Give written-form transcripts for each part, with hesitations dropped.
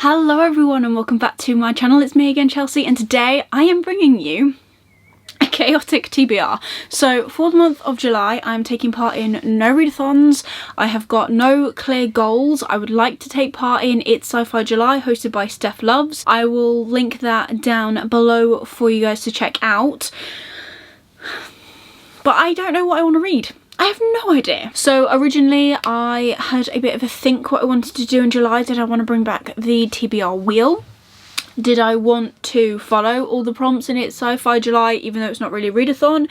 Hello everyone and welcome back to my channel. It's me again, Chelsea, and today I am bringing you a chaotic TBR. So for the month of July, I'm taking part in no readathons. I have got no clear goals. I would like to take part in It's Sci-Fi July, hosted by Steph Loves. I will link that down below for you guys to check out. But I don't know what I want to read. I have no idea. So originally I had a bit of a think what I wanted to do in July. Did I want to bring back the TBR wheel? Did I want to follow all the prompts in It's Sci-Fi July, even though it's not really a readathon?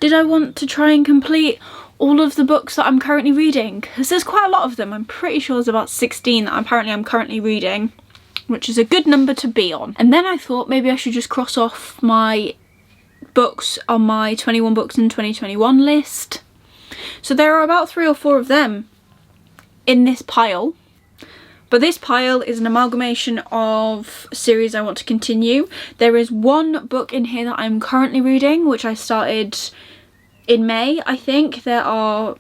Did I want to try and complete all of the books that I'm currently reading? Because there's quite a lot of them. I'm pretty sure there's about 16 that I'm currently reading, which is a good number to be on. And then I thought maybe I should just cross off my books on my 21 books in 2021 list. So there are about 3 or 4 of them in this pile, but this pile is an amalgamation of series I want to continue. There is one book in here that I'm currently reading, which I started in May, I think. There are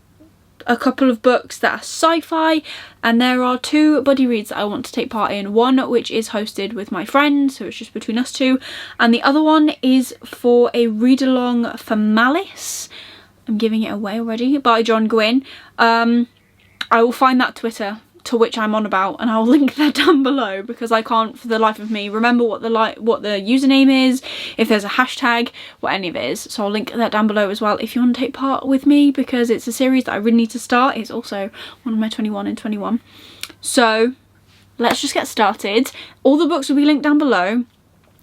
a couple of books that are sci-fi, and there are 2 buddy reads that I want to take part in. One which is hosted with my friend, so it's just between us 2, and the other one is for a read-along for Malice. I'm giving it away already, by John Gwynne. I will find that Twitter to which I'm on about, and I'll link that down below, because I can't for the life of me remember what the username is, if there's a hashtag, what any of it is. So I'll link that down below as well if you want to take part with me, because it's a series that I really need to start. It's also one of my 21 in 21. So let's just get started. All the books will be linked down below.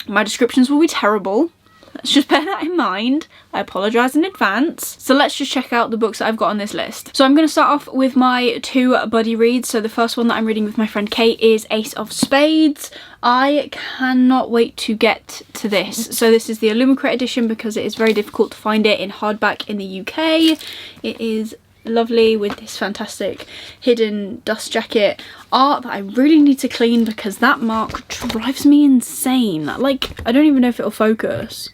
My descriptions will be terrible. Let's just bear that in mind. I apologise in advance. So let's just check out the books that I've got on this list. So I'm going to start off with my 2 buddy reads. So the first one that I'm reading with my friend Kate is Ace of Spades. I cannot wait to get to this. So this is the Illumicrate edition, because it is very difficult to find it in hardback in the UK. It is lovely with this fantastic hidden dust jacket art that I really need to clean, because that mark drives me insane. Like, I don't even know if it'll focus.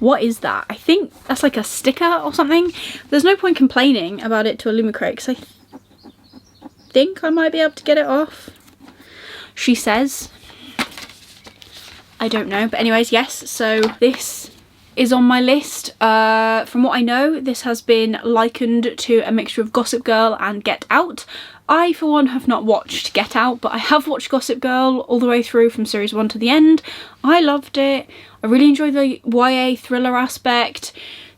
What is that? I think that's like a sticker or something. There's no point complaining about it to Illumicrate, because I think I might be able to get it off, she says. I don't know, but anyways, yes, so this is on my list. From what I know, this has been likened to a mixture of Gossip Girl and Get Out. I, for one, have not watched Get Out, but I have watched Gossip Girl all the way through from series 1 to the end. I loved it. I really enjoyed the YA thriller aspect.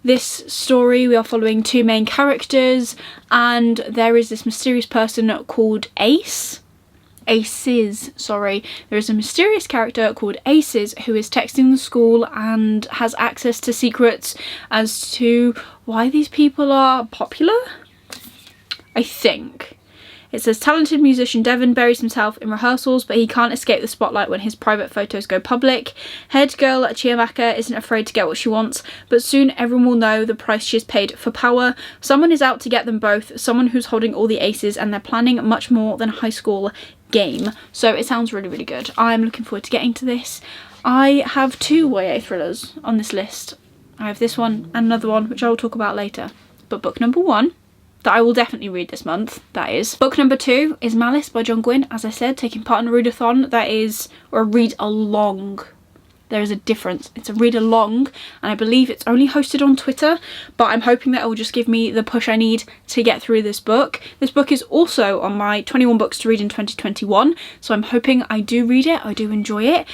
This story, we are following 2 main characters, and there is this mysterious person called Aces. There is a mysterious character called Aces who is texting the school and has access to secrets as to why these people are popular, I think. It says talented musician Devon buries himself in rehearsals, but he can't escape the spotlight when his private photos go public. Head girl Chiamaka isn't afraid to get what she wants, but soon everyone will know the price she has paid for power. Someone is out to get them both, someone who's holding all the aces, and they're planning much more than a high school game. So it sounds really, really good. I'm looking forward to getting to this. I have 2 YA thrillers on this list. I have this one and another one, which I will talk about later. But book number 1, that I will definitely read this month, that is. Book number 2 is Malice by John Gwynne, as I said, taking part in a readathon. That is, or a read-along. There is a difference. It's a read-along, and I believe it's only hosted on Twitter, but I'm hoping that it will just give me the push I need to get through this book. This book is also on my 21 books to read in 2021, so I'm hoping I do read it. I do enjoy it.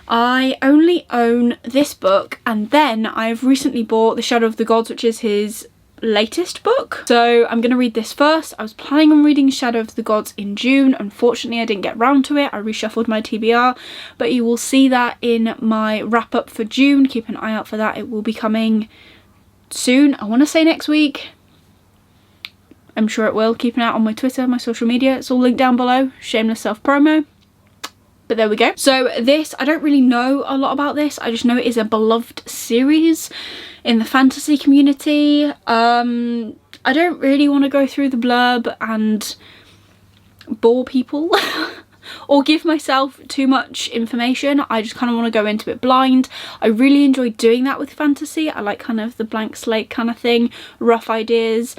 I only own this book, and then I've recently bought The Shadow of the Gods, which is his latest book. So I'm going to read this first. I was planning on reading Shadow of the Gods in June. Unfortunately, I didn't get round to it. I reshuffled my TBR, but you will see that in my wrap up for June. Keep an eye out for that. It will be coming soon. I want to say next week. I'm sure it will. Keep an eye out on my Twitter, my social media. It's all linked down below. Shameless self-promo. But there we go. So this, I don't really know a lot about this. I just know it is a beloved series in the fantasy community. I don't really want to go through the blurb and bore people or give myself too much information. I just kind of want to go into it blind. I really enjoy doing that with fantasy. I like kind of the blank slate kind of thing, rough ideas.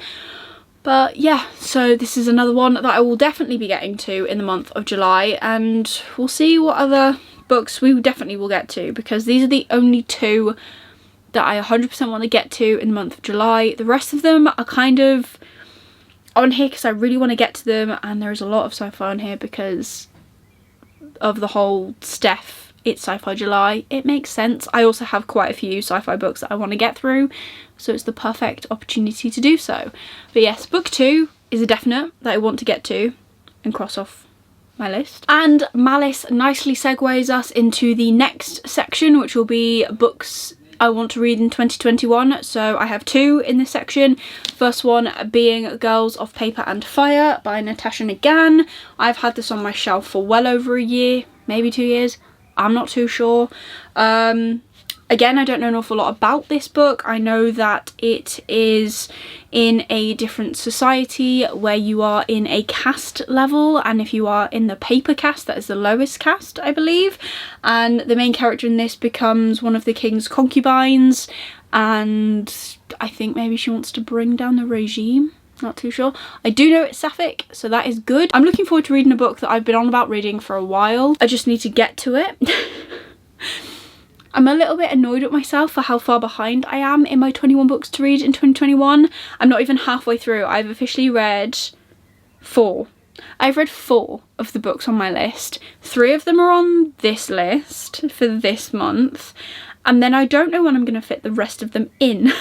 But yeah, so this is another one that I will definitely be getting to in the month of July, and we'll see what other books we definitely will get to, because these are the only two that I 100% want to get to in the month of July. The rest of them are kind of on here because I really want to get to them, and there is a lot of sci-fi on here because of the whole Steph It's Sci-Fi July. It makes sense. I also have quite a few sci-fi books that I want to get through, so it's the perfect opportunity to do so. But yes, book 2 is a definite that I want to get to and cross off my list. And Malice nicely segues us into the next section, which will be books I want to read in 2021. So I have 2 in this section. First one being Girls of Paper and Fire by Natasha Nagan. I've had this on my shelf for well over a year, maybe 2 years. I'm not too sure. Again, I don't know an awful lot about this book. I know that it is in a different society where you are in a caste level, and if you are in the paper caste, that is the lowest caste, I believe. And the main character in this becomes one of the king's concubines, and I think maybe she wants to bring down the regime. Not too sure. I do know it's sapphic, so that is good. I'm looking forward to reading a book that I've been on about reading for a while. I just need to get to it. I'm a little bit annoyed at myself for how far behind I am in my 21 books to read in 2021. I'm not even halfway through. I've officially read 4. I've read 4 of the books on my list. 3 of them are on this list for this month, and then I don't know when I'm going to fit the rest of them in.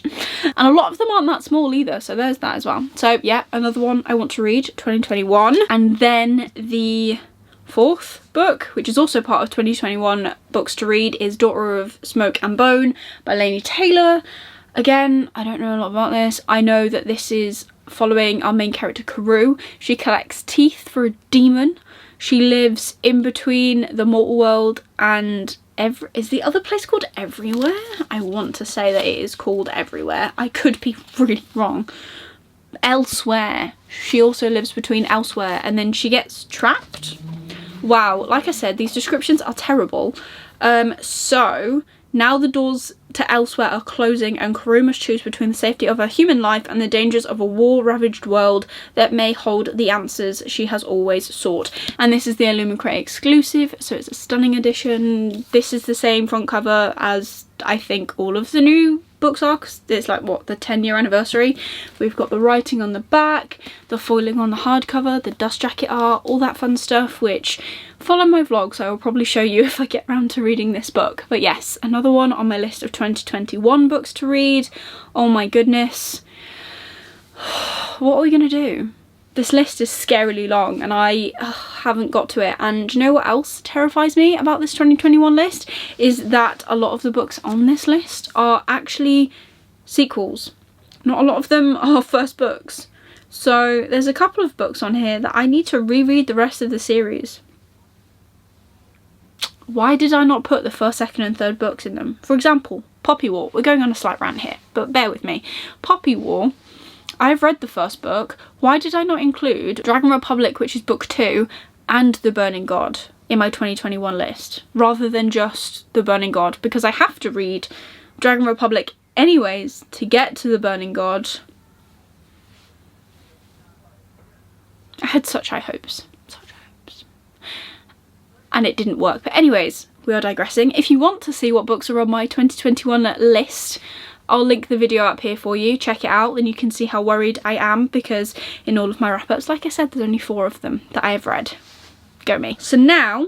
And a lot of them aren't that small either, so there's that as well. So yeah, another one I want to read, 2021. And then the 4th book, which is also part of 2021 books to read, is Daughter of Smoke and Bone by Laini Taylor. Again, I don't know a lot about this. I know that this is following our main character Karou. She collects teeth for a demon. She lives in between the mortal world and is the other place called Everywhere? I want to say that it is called Everywhere. I could be really wrong. Elsewhere. She also lives between Elsewhere, and then she gets trapped. Wow, like I said, these descriptions are terrible. So now the doors to Elsewhere are closing, and Karou must choose between the safety of her human life and the dangers of a war-ravaged world that may hold the answers she has always sought. And this is the Illumicrate exclusive, so it's a stunning edition. This is the same front cover as I think all of the new books are, because it's like, what, the 10-year anniversary. We've got the writing on the back, the foiling on the hardcover, the dust jacket art, all that fun stuff, which follow my vlogs, I will probably show you if I get round to reading this book. But yes, another one on my list of 2021 books to read. Oh my goodness. What are we gonna do? This list is scarily long, and I haven't got to it. And do you know what else terrifies me about this 2021 list? Is that a lot of the books on this list are actually sequels. Not a lot of them are first books. So there's a couple of books on here that I need to reread the rest of the series. Why did I not put the first, second and third books in them? For example, Poppy War. We're going on a slight rant here, but bear with me. Poppy War, I've read the first book. Why did I not include Dragon Republic, which is book 2, and The Burning God in my 2021 list, rather than just The Burning God? Because I have to read Dragon Republic anyways to get to The Burning God. I had such high hopes. And it didn't work. But anyways, we are digressing. If you want to see what books are on my 2021 list, I'll link the video up here for you. Check it out, and you can see how worried I am, because in all of my wrap-ups, like I said, there's only 4 of them that I have read. Go me. So now,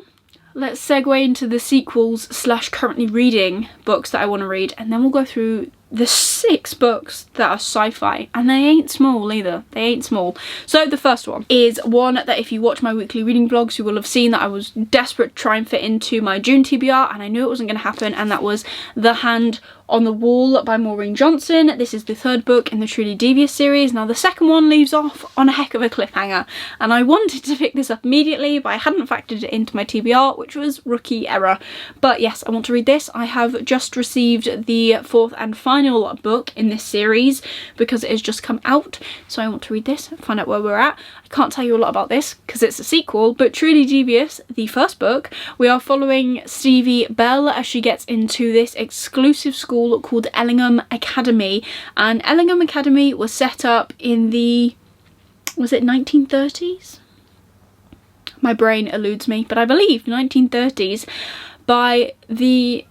let's segue into the sequels / currently reading books that I want to read, and then we'll go through the 6 books that are sci-fi, and they ain't small either. They ain't small. So the first one is one that if you watch my weekly reading vlogs, you will have seen that I was desperate to try and fit into my June TBR, and I knew it wasn't going to happen, and that was The Hand on the Wall by Maureen Johnson. This is the 3rd book in the Truly Devious series. Now the second one leaves off on a heck of a cliffhanger, and I wanted to pick this up immediately, but I hadn't factored it into my TBR, which was rookie error. But yes, I want to read this. I have just received the 4th and final final book in this series because it has just come out, so I want to read this and find out where we're at. I can't tell you a lot about this because it's a sequel, but Truly Devious, the first book, we are following Stevie Bell as she gets into this exclusive school called Ellingham Academy, and Ellingham Academy was set up in the, was it 1930s? My brain eludes me, but I believe 1930s, by the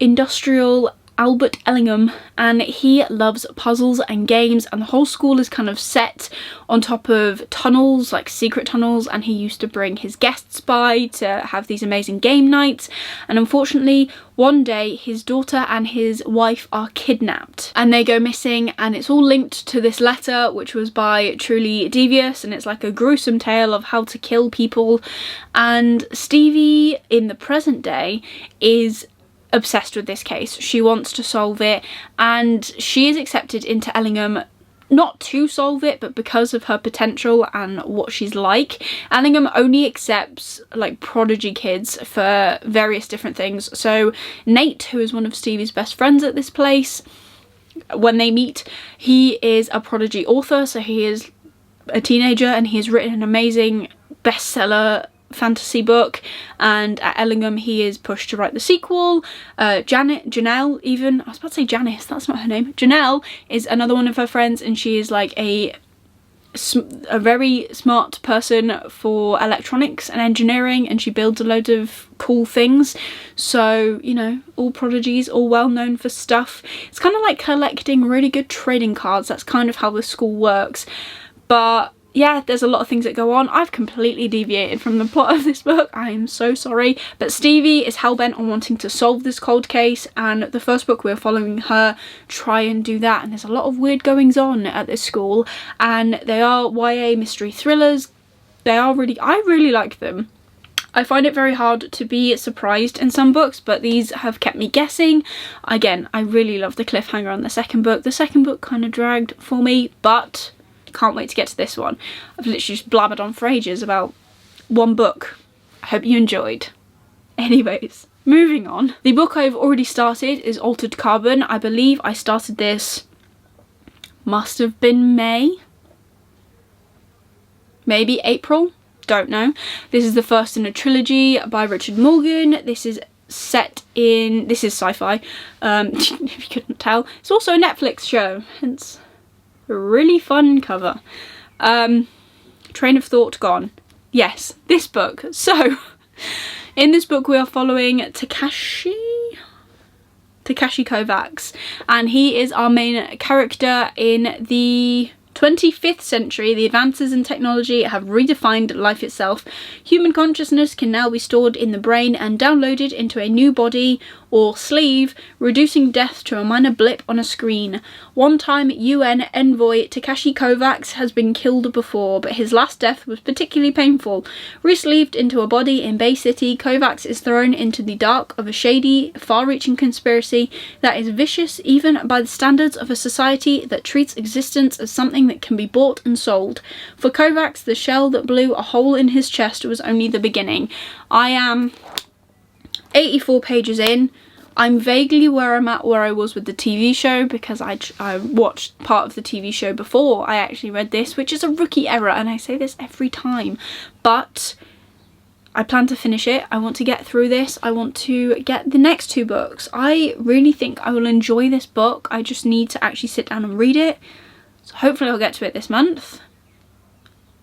industrial Albert Ellingham, and he loves puzzles and games, and the whole school is kind of set on top of tunnels, like secret tunnels, and he used to bring his guests by to have these amazing game nights. And unfortunately one day his daughter and his wife are kidnapped and they go missing, and it's all linked to this letter which was by Truly Devious, and it's like a gruesome tale of how to kill people. And Stevie in the present day is obsessed with this case. She wants to solve it, and she is accepted into Ellingham not to solve it, but because of her potential and what she's like. Ellingham only accepts like prodigy kids for various different things. So Nate, who is one of Stevie's best friends at this place, when they meet, he is a prodigy author, so he is a teenager and he has written an amazing bestseller fantasy book, and at Ellingham he is pushed to write the sequel. Janelle, even, I was about to say Janice, that's not her name. Janelle is another one of her friends, and she is like a very smart person for electronics and engineering, and she builds a load of cool things. So, you know, all prodigies, all well known for stuff. It's kind of like collecting really good trading cards. That's kind of how the school works. But yeah, there's a lot of things that go on. I've completely deviated from the plot of this book. I am so sorry. But Stevie is hellbent on wanting to solve this cold case, and the first book we're following her try and do that. And there's a lot of weird goings on at this school, and they are YA mystery thrillers. They are really, I really like them. I find it very hard to be surprised in some books, but these have kept me guessing. Again, I really love the cliffhanger on the second book. The second book kind of dragged for me, but can't wait to get to this one. I've literally just blabbered on for ages about one book. I hope you enjoyed. Anyways, moving on. The book I've already started is Altered Carbon. I believe I started this, must have been May, maybe April, don't know. This is the first in a trilogy by Richard Morgan. This is set in, this is sci-fi, if you couldn't tell. It's also a Netflix show, hence a really fun cover. Train of thought gone. Yes, this book. So, in this book we are following Takashi Kovacs, and he is our main character. In the 25th century, the advances in technology have redefined life itself. Human consciousness can now be stored in the brain and downloaded into a new body or sleeve, reducing death to a minor blip on a screen. One-time UN envoy Takashi Kovacs has been killed before, but his last death was particularly painful. Resleeved into a body in Bay City, Kovacs is thrown into the dark of a shady, far-reaching conspiracy that is vicious even by the standards of a society that treats existence as something that can be bought and sold. For Kovacs, the shell that blew a hole in his chest was only the beginning. I am 84 pages in. I'm vaguely where I'm at where I was with the TV show, because I watched part of the TV show before I actually read this, which is a rookie error, and I say this every time, but I plan to finish it. I want to get through this. I want to get the next two books. I really think I will enjoy this book. I just need to actually sit down and read it. So hopefully I'll get to it this month.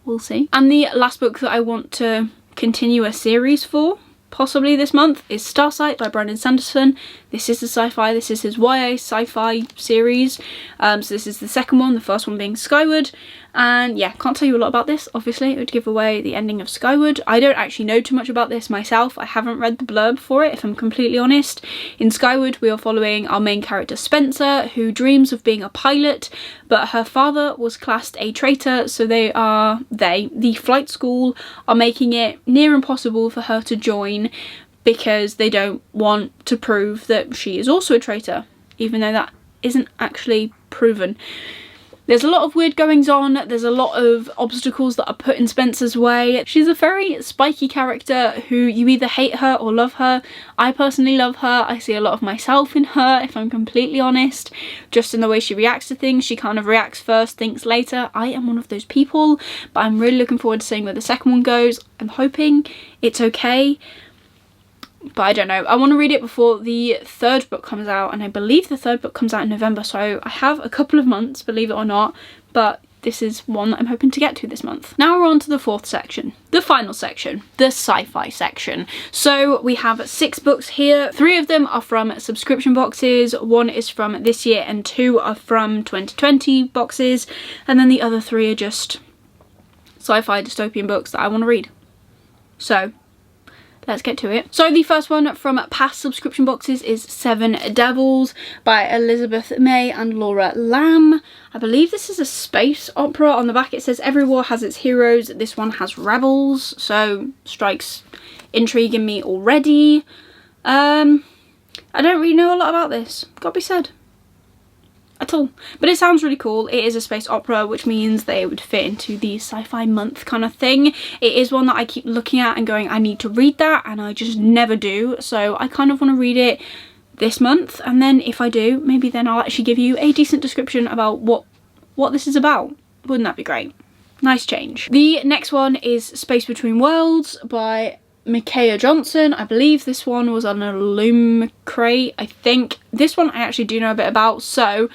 We'll see. And the last book that I want to continue a series for, possibly this month, is Starsight by Brandon Sanderson. This is the sci-fi, this is his YA sci-fi series. So this is the second one, the first one being Skyward. And yeah, can't tell you a lot about this, obviously. It would give away the ending of Skyward. I don't actually know too much about this myself. I haven't read the blurb for it, if I'm completely honest. In Skyward, we are following our main character Spencer, who dreams of being a pilot, but her father was classed a traitor, so the flight school, are making it near impossible for her to join because they don't want to prove that she is also a traitor, even though that isn't actually proven. There's a lot of weird goings on, there's a lot of obstacles that are put in Spencer's way. She's a very spiky character who you either hate her or love her. I personally love her. I see a lot of myself in her, if I'm completely honest, just in the way she reacts to things. She kind of reacts first, thinks later. I am one of those people, but I'm really looking forward to seeing where the second one goes. I'm hoping it's okay, but I don't know. I want to read it before the third book comes out, and I believe the third book comes out in November, so I have a couple of months, believe it or not, but this is one that I'm hoping to get to this month. Now we're on to the fourth section, the final section, the sci-fi section. So we have 6 books here. 3 of them are from subscription boxes, 1 is from this year, and 2 are from 2020 boxes, and then the other 3 are just sci-fi dystopian books that I want to read. So let's get to it. So the first one from past subscription boxes is Seven Devils by Elizabeth May and Laura Lamb. I believe this is a space opera. On the back it says every war has its heroes. This one has rebels, so strikes intrigue in me already. I don't really know a lot about this, gotta be said, at all, but it sounds really cool. It is a space opera, which means that it would fit into the sci-fi month kind of thing. It is one that I keep looking at and going, I need to read that, and I just never do, so I kind of want to read it this month, and then if I do, maybe then I'll actually give you a decent description about what this is about. Wouldn't that be great? Nice change. The next one is Space Between Worlds by Micaiah Johnson. I believe this one was on a Loom crate, I think. This one I actually do know a bit about. So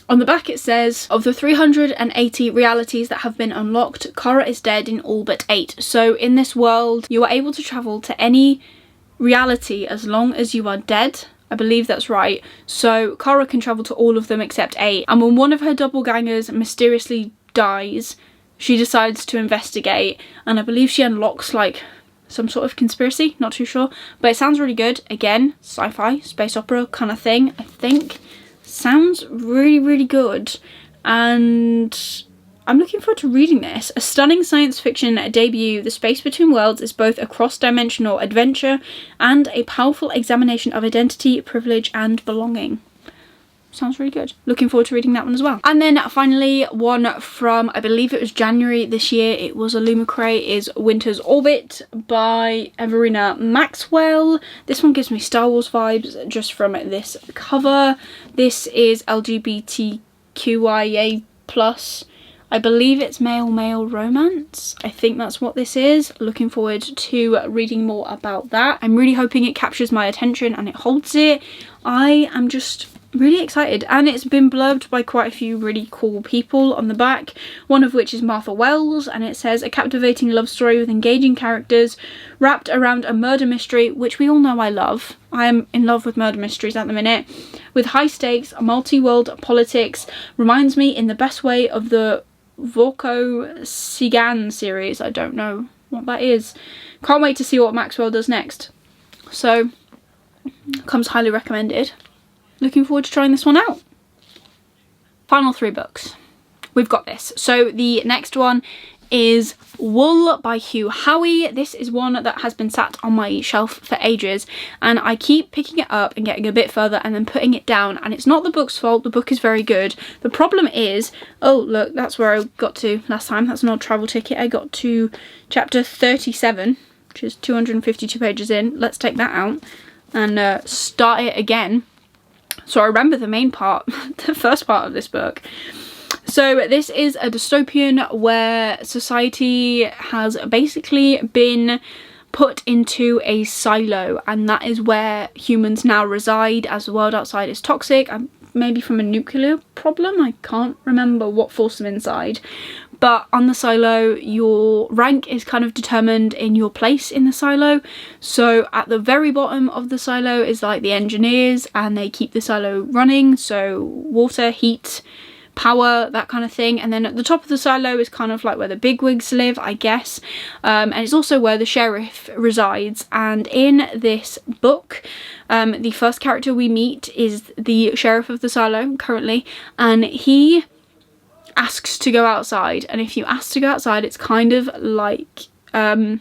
on the back it says, of the 380 realities that have been unlocked, Kara is dead in all but 8. So in this world you are able to travel to any reality as long as you are dead. I believe that's right. So Kara can travel to all of them except 8. And when one of her doppelgangers mysteriously dies, she decides to investigate, and I believe she unlocks like some sort of conspiracy, not too sure, but it sounds really good. Again, sci-fi, space opera kind of thing, I think. Sounds really, really good, and I'm looking forward to reading this. A stunning science fiction debut, The Space Between Worlds is both a cross-dimensional adventure and a powerful examination of identity, privilege, and belonging. Sounds really good. Looking forward to reading that one as well. And then finally, one from, I believe it was January this year, it was a Luma crate, is Winter's Orbit by Everina Maxwell. This one gives me Star Wars vibes just from this cover. This is LGBTQIA+. I believe it's male-male romance. I think that's what this is. Looking forward to reading more about that. I'm really hoping it captures my attention and it holds it. I am just really excited, and it's been blurbed by quite a few really cool people on the back, one of which is Martha Wells, and it says, a captivating love story with engaging characters wrapped around a murder mystery, which we all know I love. I am in love with murder mysteries at the minute, with high stakes, multi-world politics, reminds me in the best way of the Vorko Sigan series. I don't know what that is. Can't wait to see what Maxwell does next. So, comes highly recommended. Looking forward to trying this one out. Final 3 books. We've got this. So the next one is Wool by Hugh Howey. This is one that has been sat on my shelf for ages, and I keep picking it up and getting a bit further and then putting it down, and it's not the book's fault. The book is very good. The problem is, oh look, that's where I got to last time. That's an old travel ticket. I got to chapter 37, which is 252 pages in. Let's take that out and start it again. So I remember the main part, the first part of this book. So this is a dystopian where society has basically been put into a silo, and that is where humans now reside as the world outside is toxic, maybe from a nuclear problem. I can't remember what forced them inside. But on the silo, your rank is kind of determined in your place in the silo. So at the very bottom of the silo is like the engineers, and they keep the silo running. So water, heat, power, that kind of thing. And then at the top of the silo is kind of like where the bigwigs live, I guess. And it's also where the sheriff resides. And in this book, the first character we meet is the sheriff of the silo currently, and he asks to go outside. And if you ask to go outside, it's kind of like one,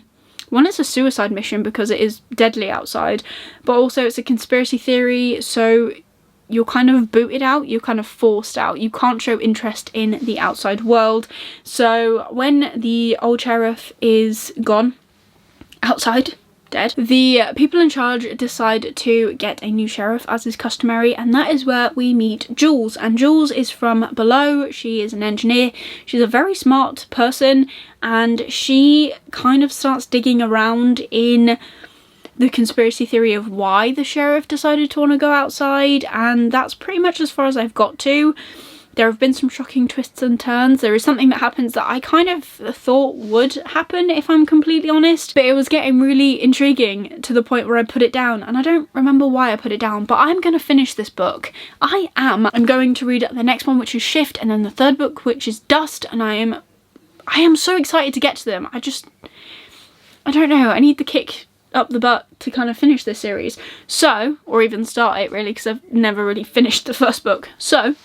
it's a suicide mission because it is deadly outside, but also it's a conspiracy theory. So you're kind of booted out, you're kind of forced out. You can't show interest in the outside world. So when the old sheriff is gone, outside, dead, the people in charge decide to get a new sheriff, as is customary, and that is where we meet Jules. And Jules is from below. She is an engineer. She's a very smart person, and she kind of starts digging around in the conspiracy theory of why the sheriff decided to want to go outside, and that's pretty much as far as I've got to. There have been some shocking twists and turns. There is something that happens that I kind of thought would happen, if I'm completely honest, but it was getting really intriguing to the point where I put it down, and I don't remember why I put it down, but I'm going to finish this book. I'm going to read the next one, which is Shift, and then the third book, which is Dust, and I am so excited to get to them. I don't know, I need the kick up the butt to kind of finish this series. So, or even start it really, because I've never really finished the first book. So,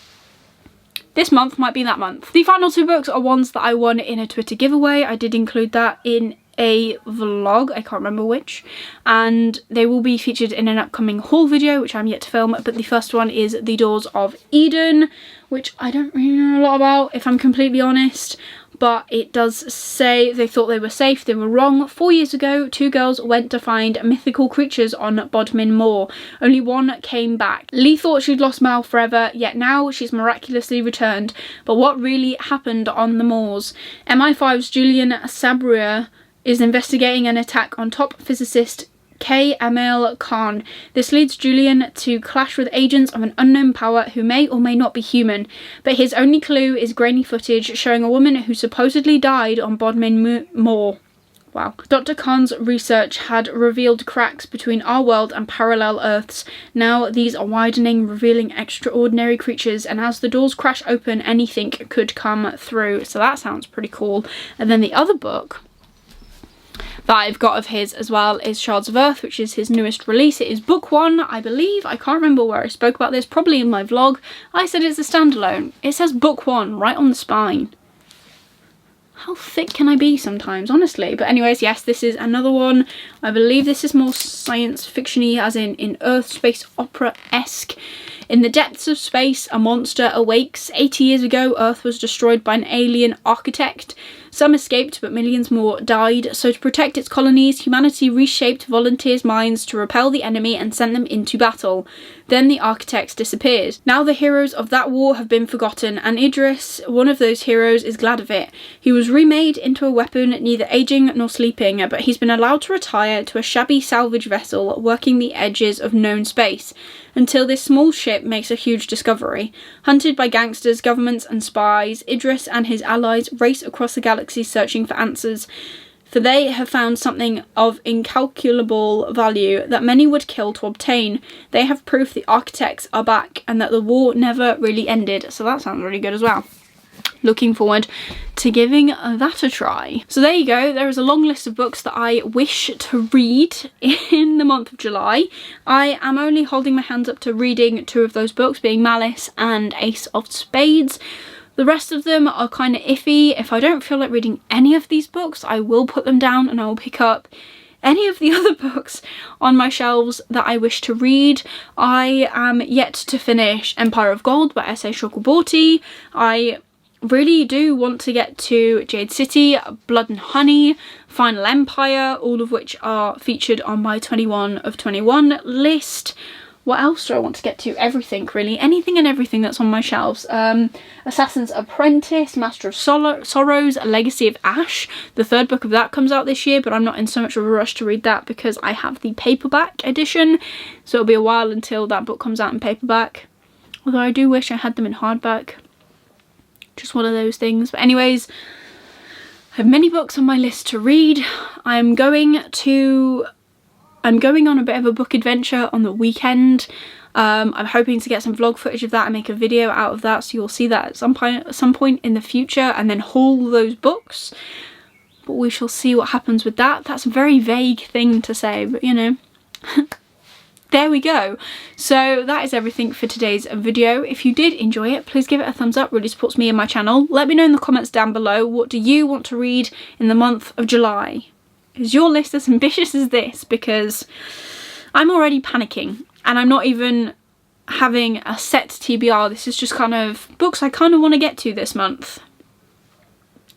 this month might be that month. The final two books are ones that I won in a Twitter giveaway. I did include that in a vlog, I can't remember which, and they will be featured in an upcoming haul video, which I'm yet to film. But the first one is The Doors of Eden, which I don't really know a lot about, if I'm completely honest, but it does say they thought they were safe. They were wrong. 4 years ago, 2 girls went to find mythical creatures on Bodmin Moor. Only one came back. Lee thought she'd lost Mal forever, yet now she's miraculously returned. But what really happened on the moors? MI5's Julian Sabria is investigating an attack on top physicist K. Emil Khan. This leads Julian to clash with agents of an unknown power who may or may not be human, but his only clue is grainy footage showing a woman who supposedly died on Bodmin Moor. Wow. Dr. Khan's research had revealed cracks between our world and parallel Earths. Now these are widening, revealing extraordinary creatures, and as the doors crash open, anything could come through. So that sounds pretty cool. And then the other book that I've got of his as well is Shards of Earth, which is his newest release. It is book 1, I believe. I can't remember where I spoke about this, probably in my vlog. I said it's a standalone. It says book 1 right on the spine. How thick can I be sometimes, honestly? But anyways, yes, this is another one. I believe this is more science fiction-y, as in Earth space opera-esque. In the depths of space, a monster awakes. 80 years ago, Earth was destroyed by an alien architect. Some escaped, but millions more died. So to protect its colonies, humanity reshaped volunteers' minds to repel the enemy and sent them into battle. Then the architects disappeared. Now the heroes of that war have been forgotten, and Idris, one of those heroes, is glad of it. He was remade into a weapon, neither aging nor sleeping, but he's been allowed to retire to a shabby salvage vessel working the edges of known space, until this small ship makes a huge discovery. Hunted by gangsters, governments and spies, Idris and his allies race across the galaxy searching for answers, for they have found something of incalculable value that many would kill to obtain. They have proof the architects are back and that the war never really ended. So that sounds really good as well. Looking forward to giving that a try. So there you go, there is a long list of books that I wish to read in the month of July. I am only holding my hands up to reading 2 of those books, being Malice and Ace of Spades. The rest of them are kind of iffy. If I don't feel like reading any of these books, I will put them down and I will pick up any of the other books on my shelves that I wish to read. I am yet to finish Empire of Gold by S.A. Chakraborty. I really do want to get to Jade City, Blood and Honey, Final Empire, all of which are featured on my 21 of 21 list. What else do I want to get to? Everything, really. Anything and everything that's on my shelves. Assassin's Apprentice, Master of Sorrows, A Legacy of Ash. The 3rd book of that comes out this year, but I'm not in so much of a rush to read that because I have the paperback edition. So it'll be a while until that book comes out in paperback. Although I do wish I had them in hardback. Just one of those things. But anyways, I have many books on my list to read. I'm going on a bit of a book adventure on the weekend. I'm hoping to get some vlog footage of that and make a video out of that, so you'll see that at some point in the future, and then haul those books. But we shall see what happens with that. That's a very vague thing to say, but you know. There we go. So that is everything for today's video. If you did enjoy it, please give it a thumbs up. Really supports me and my channel. Let me know in the comments down below, what do you want to read in the month of July? Is your list as ambitious as this? Because I'm already panicking, and I'm not even having a set TBR. This is just kind of books I kind of want to get to this month.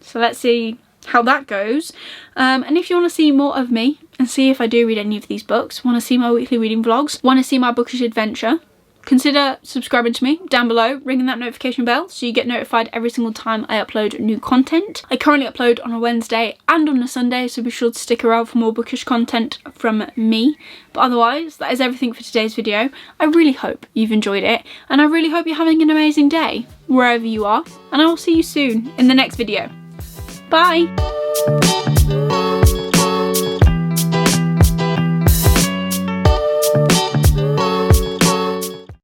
So let's see how that goes. And if you want to see more of me and see if I do read any of these books, want to see my weekly reading vlogs, want to see my bookish adventure, consider subscribing to me down below, ringing that notification bell so you get notified every single time I upload new content. I currently upload on a Wednesday and on a Sunday, so be sure to stick around for more bookish content from me. But otherwise, that is everything for today's video. I really hope you've enjoyed it, and I really hope you're having an amazing day wherever you are, and I will see you soon in the next video. Bye!